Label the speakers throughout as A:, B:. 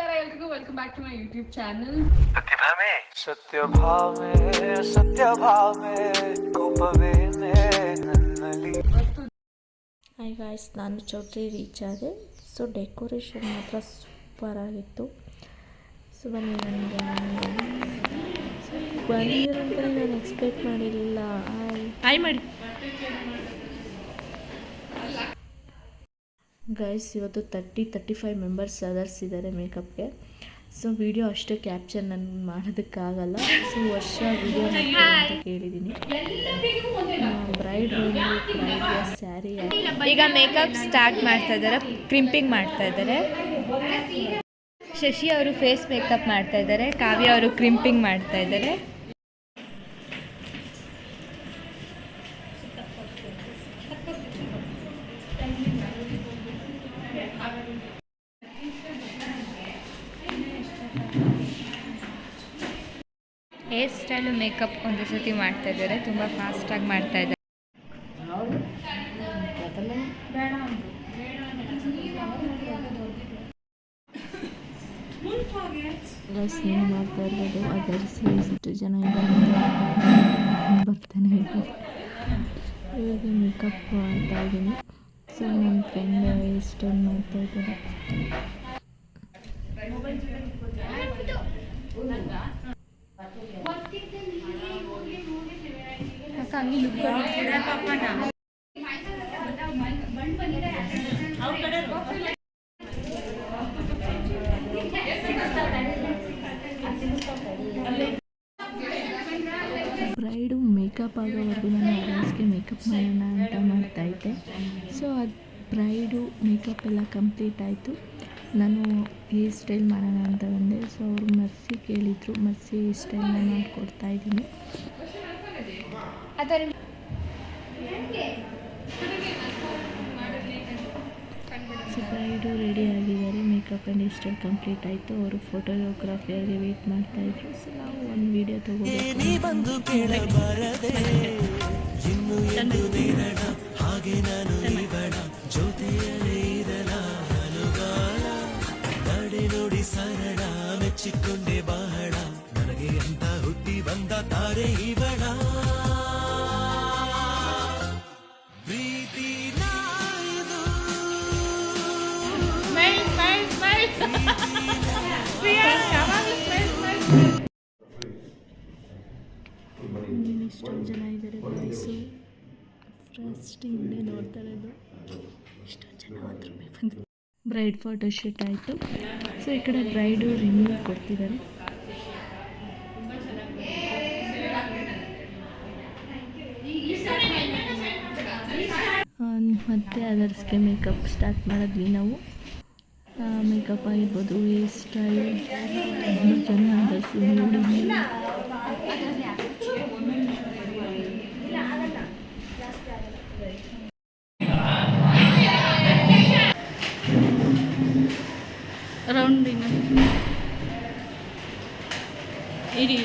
A: ನಮಸ್ಕಾರ ಎಲ್ರಿಗೂ, welcome back to my YouTube channel.
B: Hi guys, ನಾನು ಚೌಟ್ರಿ ರೀಚ್ ಆದೆ. ಸೊ ಡೆಕೋರೇಷನ್ ಮಾತ್ರ ಸೂಪರ್ ಆಗಿತ್ತು. ಸೊ ಬನ್ನಿ, ನನಗೆ ಬಂದಿರಂತ ನಾನು ಎಕ್ಸ್ಪೆಕ್ಟ್ ಮಾಡಿರಲಿಲ್ಲ. ಹಾಯ್ ಮಾಡಿ ಗೈಸ್. ಇವತ್ತು 35 ಮೆಂಬರ್ಸ್ ಅದರ್ಸ್ ಇದ್ದಾರೆ ಮೇಕಪ್ಗೆ. ಸೊ ವಿಡಿಯೋ ಅಷ್ಟೇ ಕ್ಯಾಪ್ಚರ್ ನಾನು ಮಾಡೋದಕ್ಕಾಗಲ್ಲ. ಸೊ ವರ್ಷ ವಿಡಿಯೋ ಅಂತ ಕೇಳಿದ್ದೀನಿ. ಬ್ರೈಡ್ ಸ್ಯಾರಿ
C: ಈಗ ಮೇಕಪ್ ಸ್ಟಾರ್ಟ್ ಮಾಡ್ತಾ ಇದ್ದಾರೆ, ಕ್ರಿಂಪಿಂಗ್ ಮಾಡ್ತಾ ಇದ್ದಾರೆ. ಶಶಿ ಅವರು ಫೇಸ್ ಮೇಕಪ್ ಮಾಡ್ತಾ ಇದ್ದಾರೆ, ಕಾವ್ಯ ಅವರು ಕ್ರಿಂಪಿಂಗ್ ಮಾಡ್ತಾ ಇದ್ದಾರೆ. ಹೇರ್ ಸ್ಟೈಲು ಮೇಕಪ್ ಒಂದು ಸತಿ ಮಾಡ್ತಾ ಇದ್ದಾರೆ, ತುಂಬ ಫಾಸ್ಟಾಗಿ ಮಾಡ್ತಾ ಇದ್ದಾರೆ.
B: ಗೈಸ್, ನೀವು ಮಾಡ್ತಾ ಇರೋದು ಅದರ್ಸಿ ಎಷ್ಟು ಜನ ಬರ್ತಾನೆ ಇವಾಗ ಮೇಕಪ್ ಮಾಡ್ತಾ ಇದ್ದೀನಿ. ಸೊ ನನ್ನ ಫ್ರೆಂಡ್ ಹೇರ್ ಸ್ಟೈಲ್ ಮಾಡ್ತಾ ಇದ್ದಾರೆ. ಬ್ರೈಡು ಮೇಕಪ್ ಆಗೋವರೆಗೂ ನಾನು ಆರ್ಟಿಸ್ಟ್ಗೆ ಮೇಕಪ್ ಮಾಡೋಣ ಅಂತ ಮಾಡ್ತಾಯಿದ್ದೆ. ಸೊ ಅದು ಬ್ರೈಡು ಮೇಕಪ್ ಎಲ್ಲ ಕಂಪ್ಲೀಟ್ ಆಯಿತು. ನಾನು ಹೇರ್ ಸ್ಟೈಲ್ ಮಾಡೋಣ ಅಂತ ಬಂದೆ. ಸೊ ಅವರು ಮರ್ಸಿ ಕೇಳಿದರು, mercy hair ಸ್ಟೈಲ್ನ ಮಾಡಿಕೊಡ್ತಾಯಿದ್ದೀನಿ. So braid ready ಆಗಿದ್ದಾರೆ, makeup and hair style complete ಆಯಿತು. ಅವರು ಫೋಟೋಗ್ರಾಫಿಯಾಗಿ ವೆಯ್ಟ್ ಮಾಡ್ತಾಯಿದ್ರು. ಸೊ ನಾವು ಒಂದು ವಿಡಿಯೋ
D: ನೋಡಿ ಸರಳ ಮೆಚ್ಚಿಕೊಂಡೆ ಬಹಳ, ನನಗೆ ಅಂತ ಹುಟ್ಟಿ ಬಂದ ತಾರೆ ಇವಳ ಪ್ರೀತಿ
B: ಇಷ್ಟೊಂದು ಜನ ಇದ್ದಾರೆ ಬಾಯ್ಸು. ಫಸ್ಟ್ ಹಿಂದೆ ನೋಡ್ತಾ ಇರೋದು ಇಷ್ಟೊಂದು ಜನ ಆದ್ರೂ ಬಂದು ಬ್ರೈಡ್ ಫೋಟೋಶೂಟ್ ಆಯಿತು. ಸೊ ಈ ಕಡೆ ಬ್ರೈಡು ರಿಮೂವ್ ಕೊಡ್ತಿದ್ದಾರೆ. ಮತ್ತು ಅದರ್ಸ್ಗೆ ಮೇಕಪ್ ಸ್ಟಾರ್ಟ್ ಮಾಡಿದ್ವಿ ನಾವು. ಮೇಕಪ್ ಆಗಿರ್ಬೋದು, ಹೇರ್ ಸ್ಟೈಲ್ ತುಂಬ ಚೆನ್ನಾಗಿ ನೋಡಿ. ರೌಂಡಿನ ಇಡಿ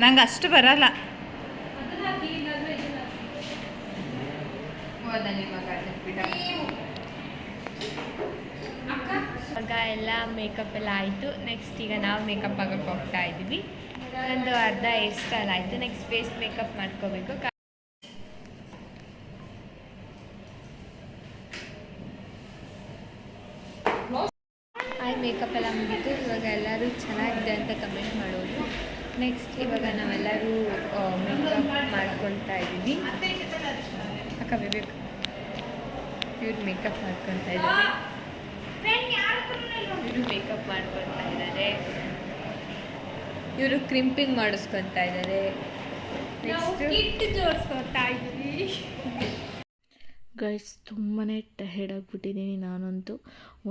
C: ನಂಗೆ ಅಷ್ಟು ಬರಲ್ಲ. ಆಗ ಎಲ್ಲ ಮೇಕಪ್ ಎಲ್ಲ ಆಯಿತು. ನೆಕ್ಸ್ಟ್ ಈಗ ನಾವು ಮೇಕಪ್ ಆಗೋಕ್ಕೆ ಹೋಗ್ತಾ ಇದ್ದೀವಿ. ಒಂದು ಅರ್ಧ ಹೇರ್ ಸ್ಟೈಲ್ ಆಯಿತು. ನೆಕ್ಸ್ಟ್ ಫೇಸ್ ಮೇಕಪ್ ಮಾಡ್ಕೋಬೇಕು. ಮೇಕಪ್ ಎಲ್ಲ ಮುಗಿತು. ಇವಾಗ ಎಲ್ಲರೂ ಚೆನ್ನಾಗಿದೆ ಅಂತ ಕಮೆಂಟ್ ಮಾಡೋದು. ನೆಕ್ಸ್ಟ್ ಇವಾಗ ನಾವೆಲ್ಲರೂ ಮೇಕಪ್ ಮಾಡ್ಕೊತಾ ಇದ್ದೀವಿ. ಅಕ್ಕ ಬೇಕು, ಇವ್ರು ಮೇಕಪ್ ಮಾಡ್ಕೊತಾ ಇದ್ದಾರೆ. ಇವರು ಮೇಕಪ್ ಮಾಡ್ಕೊತಾ ಇದ್ದಾರೆ. ಇವರು ಕ್ರಿಂಪಿಂಗ್ ಮಾಡಿಸ್ಕೊತಾ ಇದ್ದಾರೆ. ನೆಕ್ಸ್ಟ್ ಜೋಡಿಸ್ಕೊತಾ ಇದ್ವಿ.
B: ಗೈಸ್ ತುಂಬಾ ಟಯರ್ಡ್ ಆಗಿಬಿಟ್ಟಿದ್ದೀನಿ ನಾನಂತೂ.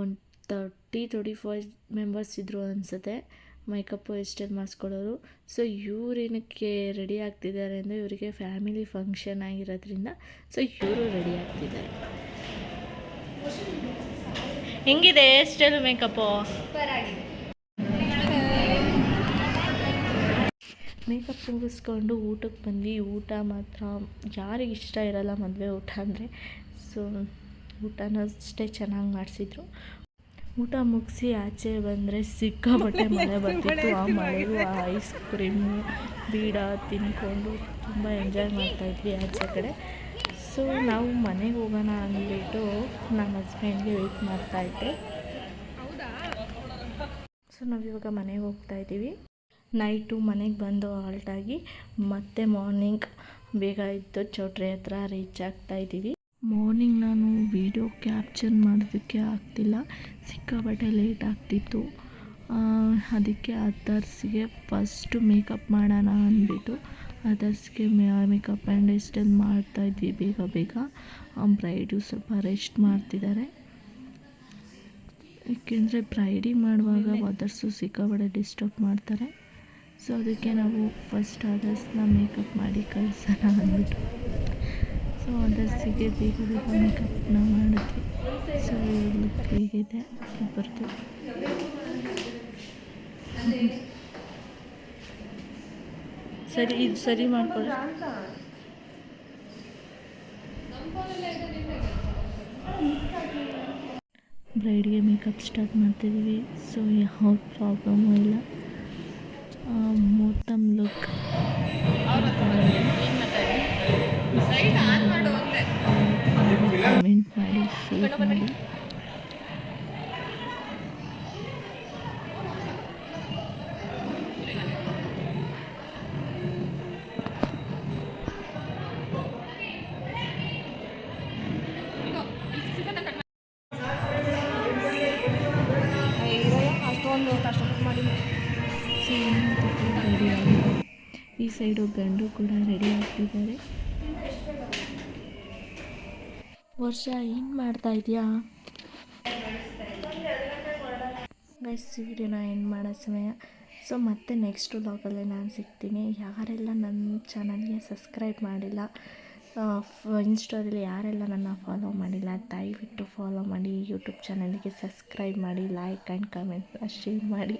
B: ಒಂದು 35 ಮೆಂಬರ್ಸ್ ಇದ್ದರು ಅನಿಸುತ್ತೆ ಮೇಕಪ್ಪು ಹೇರ್ ಸ್ಟೈಲ್ ಮಾಡಿಸ್ಕೊಳ್ಳೋರು. ಸೊ ಏನಕ್ಕೆ ರೆಡಿ ಆಗ್ತಿದ್ದಾರೆ ಅಂದರೆ ಇವರಿಗೆ ಫ್ಯಾಮಿಲಿ ಫಂಕ್ಷನ್ ಆಗಿರೋದ್ರಿಂದ ಸೊ ಇವರು ರೆಡಿ ಆಗ್ತಿದ್ದಾರೆ. ಹೆಂಗಿದೆ ಹೇರ್ ಸ್ಟೈಲು ಮೇಕಪ್ಪು?
C: ಸೂಪರ್ ಆಗಿದೆ.
B: ಮೇಕಪ್ ಮುಗಿಸ್ಕೊಂಡು ಊಟಕ್ಕೆ ಬಂದ್ವಿ. ಊಟ ಮಾತ್ರ ಯಾರಿಗೆ ಇಷ್ಟ ಇರಲ್ಲ ಮದುವೆ ಊಟ ಅಂದರೆ. ಸೊ ಊಟನೂ ಅಷ್ಟೇ ಚೆನ್ನಾಗಿ ಮಾಡಿಸಿದ್ರು. ಊಟ ಮುಗಿಸಿ ಆಚೆ ಬಂದರೆ ಸಿಕ್ಕಾಪಟ್ಟೆ ಮಳೆ ಬರ್ತಿತ್ತು. ಆ ಮಳೆಗೂ ಆ ಐಸ್ ಕ್ರೀಮು ಬೀಡ ತಿನ್ಕೊಂಡು ತುಂಬ ಎಂಜಾಯ್ ಮಾಡ್ತಾಯಿದ್ವಿ ಆಚೆ ಕಡೆ. ಸೊ ನಾವು ಮನೆಗೆ ಹೋಗೋಣ ಅಂದ್ಬಿಟ್ಟು ನಮ್ಮ ಹಸ್ಬೆಂಡ್ಗೆ ವೆಯ್ಟ್ ಮಾಡ್ತಾಯಿದ್ದೆ. ಸೊ ನಾವಿವಾಗ ಮನೆಗೆ ಹೋಗ್ತಾಯಿದ್ದೀವಿ. ನೈಟು ಮನೆಗೆ ಬಂದು ಹಾಲ್ಟಾಗಿ ಮತ್ತೆ ಮಾರ್ನಿಂಗ್ ಬೇಗ ಇದ್ದು ಚೌಟ್ರಿ ಹತ್ರ ರೀಚ್ ಆಗ್ತಾಯಿದ್ದೀವಿ. ಮಾರ್ನಿಂಗ್ ನಾನು ವಿಡಿಯೋ ಕ್ಯಾಪ್ಚರ್ ಮಾಡೋದಕ್ಕೆ ಆಗ್ತಿಲ್ಲ, ಸಿಕ್ಕಾಪಟ್ಟೆ ಲೇಟ್ ಆಗ್ತಿತ್ತು. ಅದಕ್ಕೆ ಅದರ್ಸ್ಗೆ ಫಸ್ಟು ಮೇಕಪ್ ಮಾಡೋಣ ಅಂದ್ಬಿಟ್ಟು ಅದರ್ಸ್ಗೆ ಮೇಕಪ್ ಆ್ಯಂಡ್ ಹೇರ್ ಸ್ಟೈಲ್ ಮಾಡ್ತಾಯಿದ್ವಿ ಬೇಗ ಬೇಗ. ಬ್ರೈಡು ಸ್ವಲ್ಪ ರೆಸ್ಟ್ ಮಾಡ್ತಿದ್ದಾರೆ, ಏಕೆಂದರೆ ಬ್ರೈಡಿಗೆ ಮಾಡುವಾಗ ಅದರ್ಸು ಸಿಕ್ಕಾಪಟ್ಟೆ ಡಿಸ್ಟರ್ಬ್ ಮಾಡ್ತಾರೆ. ಸೊ ಅದಕ್ಕೆ ನಾವು ಫಸ್ಟ್ ಅದರ್ಸ್ನ ಮೇಕಪ್ ಮಾಡಿ ಕಳಿಸೋಣ ಅಂದ್ಬಿಟ್ಟು ಸೊ ಅದರ್ಸಿಗೆ ಬೇಗ ಬೇಗ ಮೇಕಪ್ನ ಮಾಡಿದ್ವಿ. ಸೊ ಲುಕ್ ಹೇಗಿದೆ ಇಬ್ಬರದು? ಸರಿ, ಇದು ಸರಿ ಮಾಡ್ಕೊಳ್ಳಿ. ಬ್ರೈಡ್ಗೆ ಮೇಕಪ್ ಸ್ಟಾರ್ಟ್ ಮಾಡ್ತಿದ್ದೀವಿ. ಸೊ ಯಾವ ಪ್ರಾಬ್ಲಮ್ಮು ಇಲ್ಲ. ಮುಹೂರ್ತಮ್ ಲುಕ್ ಕಮೆಂಟ್ ಮಾಡಿ, ಶೇರ್ ಮಾಡಿ. ರೆಡಿ ಆಗಿದೆ. ಈ ಸೈಡು ಗಂಡು ಕೂಡ ರೆಡಿ ಆಗ್ತಿದ್ದಾರೆ. ವರ್ಷ ಏನು ಮಾಡ್ತಾ ಇದೆಯಾ? ಗೈಸ್ ವಿಡಿಯೋನ ಎಂಡ್ ಮಾಡೋ ಸಮಯ. ಸೊ ಮತ್ತೆ ನೆಕ್ಸ್ಟ್ ವ್ಲಾಗಲ್ಲೇ ನಾನು ಸಿಗ್ತೀನಿ. ಯಾರೆಲ್ಲ ನನ್ನ ಚಾನಲ್ಗೆ ಸಬ್ಸ್ಕ್ರೈಬ್ ಮಾಡಿಲ್ಲ, ಇನ್ಸ್ಟಾದಲ್ಲಿ ಯಾರೆಲ್ಲ ನನ್ನ ಫಾಲೋ ಮಾಡಿಲ್ಲ, ದಯವಿಟ್ಟು ಫಾಲೋ ಮಾಡಿ. ಯೂಟ್ಯೂಬ್ ಚಾನಲ್ಗೆ ಸಬ್ಸ್ಕ್ರೈಬ್ ಮಾಡಿ, ಲೈಕ್ ಆ್ಯಂಡ್ ಕಮೆಂಟ್ ಶೇರ್ ಮಾಡಿ.